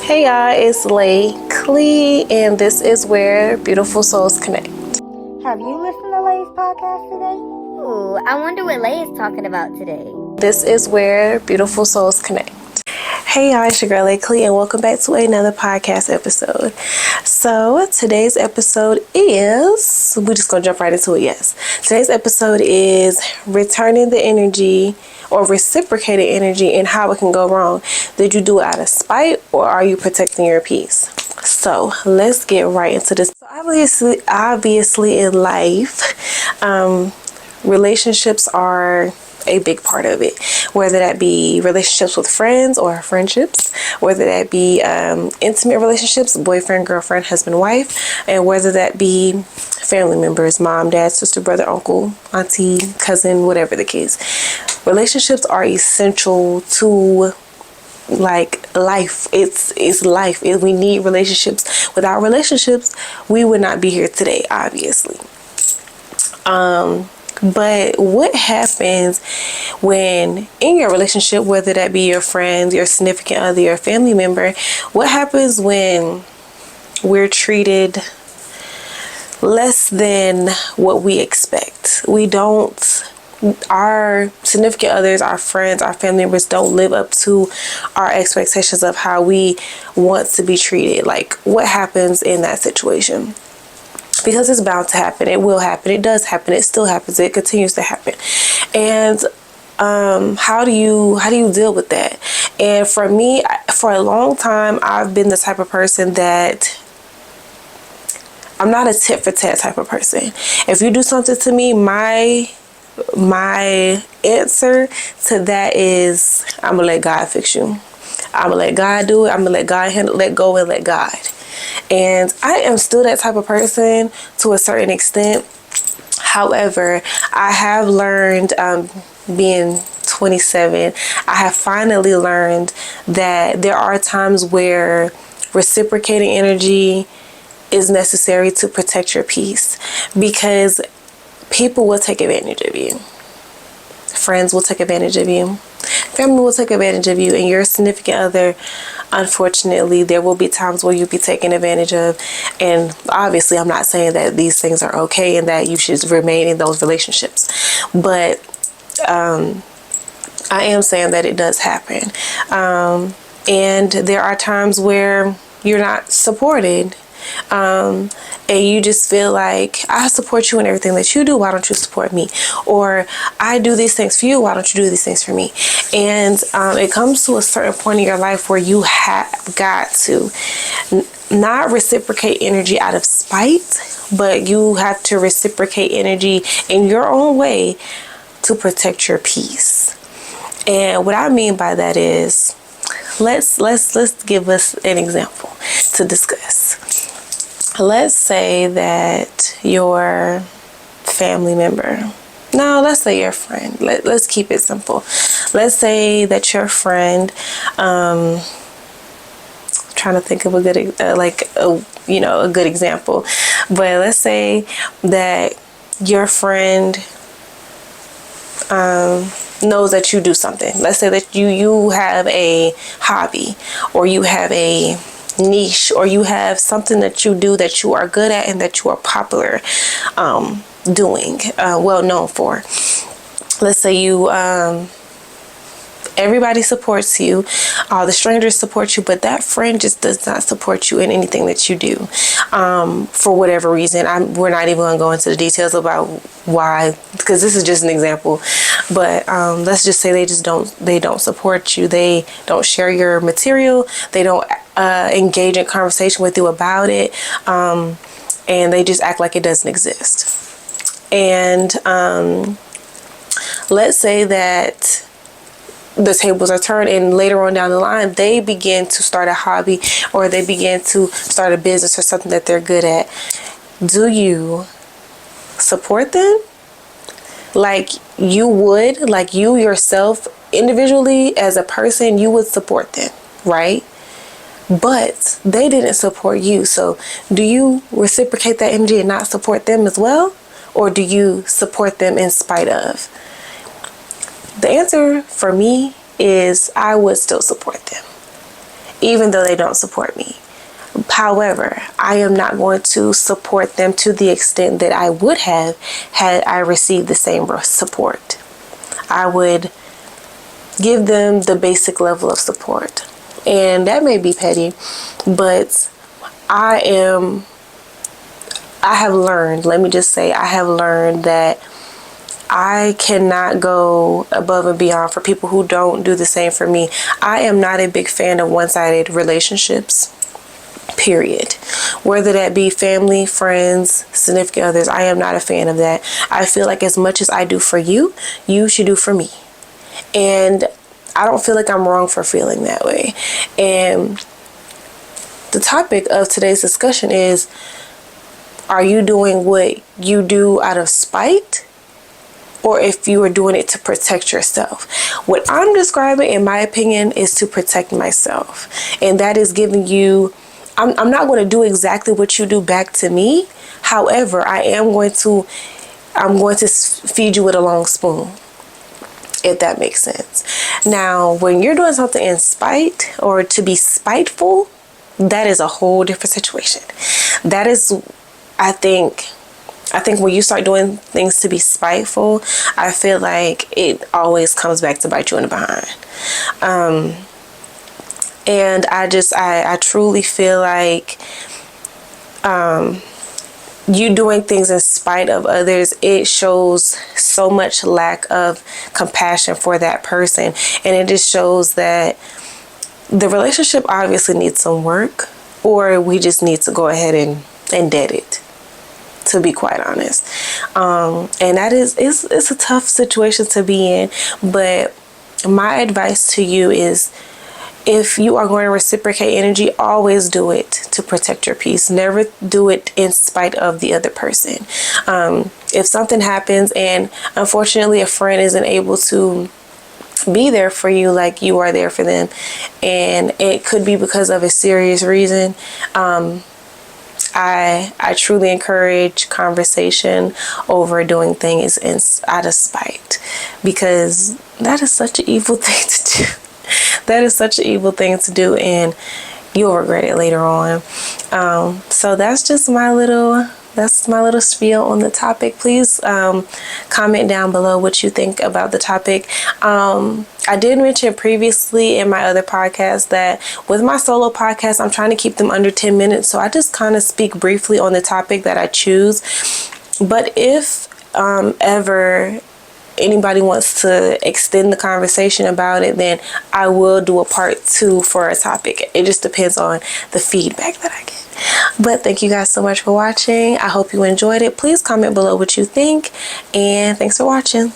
Hey y'all, it's Laylee, and this is where beautiful souls connect. Have you listened to Lay's podcast today? Ooh, I wonder what Lay is talking about today. This is where beautiful souls connect. Hey y'all, it's your girl Laylee, and welcome back to another podcast episode. So today's episode is, we're just gonna jump right into it, yes. Today's episode is returning the energy or reciprocating energy and how it can go wrong. Did you do it out of spite or are you protecting your peace? So let's get right into this. So obviously in life, relationships are a big part of it, whether that be relationships with friends or friendships, whether that be intimate relationships, boyfriend, girlfriend, husband, wife, and whether that be family members, mom, dad, sister, brother, uncle, auntie, cousin, whatever the case. Relationships are essential to like life. It's life. We need relationships. Without relationships, we would not be here today, obviously. But what happens when in your relationship, whether that be your friends, your significant other, your family member, what happens when we're treated less than what we expect? Our significant others, our friends, our family members don't live up to our expectations of how we want to be treated. Like, what happens in that situation? Because it's bound to happen. It will happen. It does happen. It still happens. It continues to happen. And how do you deal with that? And for me, for a long time, I've been the type of person that I'm not a tit for tat type of person. If you do something to me, my answer to that is I'm gonna let God fix you. I'm gonna let God do it. I'm gonna let God handle, let go and let God. And I am still that type of person to a certain extent. However, I have learned, being 27, I have finally learned that there are times where reciprocating energy is necessary to protect your peace, because people will take advantage of you. Friends will take advantage of you. Family will take advantage of you, and your significant other, unfortunately, there will be times where you'll be taken advantage of. And obviously, I'm not saying that these things are okay and that you should remain in those relationships, but I am saying that it does happen. And there are times where you're not supported. And you just feel like, I support you in everything that you do, why don't you support me? Or I do these things for you, why don't you do these things for me? And it comes to a certain point in your life where you have got to not reciprocate energy out of spite, but you have to reciprocate energy in your own way to protect your peace. And what I mean by that is, let's give us an example to discuss. Let's say that your family member, no, let's say your friend. Let's keep it simple. Let's say that your friend, trying to think of a good, a good example. But let's say that your friend knows that you do something. Let's say that you have a hobby, or you have a niche, or you have something that you do that you are good at and that you are popular doing, well known for. Let's say you everybody supports you, all the strangers support you, but that friend just does not support you in anything that you do, for whatever reason. We're not even going to go into the details about why, because this is just an example. But let's just say they don't support you. They don't share your material. They don't engage in conversation with you about it, and they just act like it doesn't exist. And let's say that the tables are turned, and later on down the line, they begin to start a hobby, or they begin to start a business or something that they're good at. Do you support them? Like you would, like you yourself individually as a person, you would support them, right? But they didn't support you. So do you reciprocate that energy and not support them as well? Or do you support them in spite of? The answer for me is I would still support them. even though they don't support me. However, I am not going to support them to the extent that I would have had I received the same support. I would give them the basic level of support. And that may be petty, but I have learned, let me just say, I have learned that I cannot go above and beyond for people who don't do the same for me. I am not a big fan of one-sided relationships, period. Whether that be family, friends, significant others, I am not a fan of that. I feel like as much as I do for you, you should do for me. And I don't feel like I'm wrong for feeling that way. And the topic of today's discussion is, are you doing what you do out of spite? Or if you are doing it to protect yourself. What I'm describing, in my opinion, is to protect myself. And that is giving you, I'm not going to do exactly what you do back to me. However, I'm going to feed you with a long spoon, if that makes sense. Now, when you're doing something in spite or to be spiteful, that is a whole different situation. That is, I think when you start doing things to be spiteful, I feel like it always comes back to bite you in the behind. And I truly feel like you doing things in spite of others, it shows so much lack of compassion for that person. And it just shows that the relationship obviously needs some work, or we just need to go ahead and dead it, to be quite honest. And that it's a tough situation to be in. But my advice to you is, if you are going to reciprocate energy, always do it to protect your peace. Never do it in spite of the other person. If something happens and unfortunately a friend isn't able to be there for you like you are there for them, and it could be because of a serious reason, I truly encourage conversation over doing things out of spite, because that is such an evil thing to do. That is such an evil thing to do, and you'll regret it later on. So that's just my little spiel on the topic. Please comment down below what you think about the topic. I did mention previously in my other podcast that with my solo podcast, I'm trying to keep them under 10 minutes. So I just kind of speak briefly on the topic that I choose. But if ever anybody wants to extend the conversation about it, then I will do a part 2 for a topic. It just depends on the feedback that I get. But thank you guys so much for watching. I hope you enjoyed it. Please comment below what you think, and thanks for watching.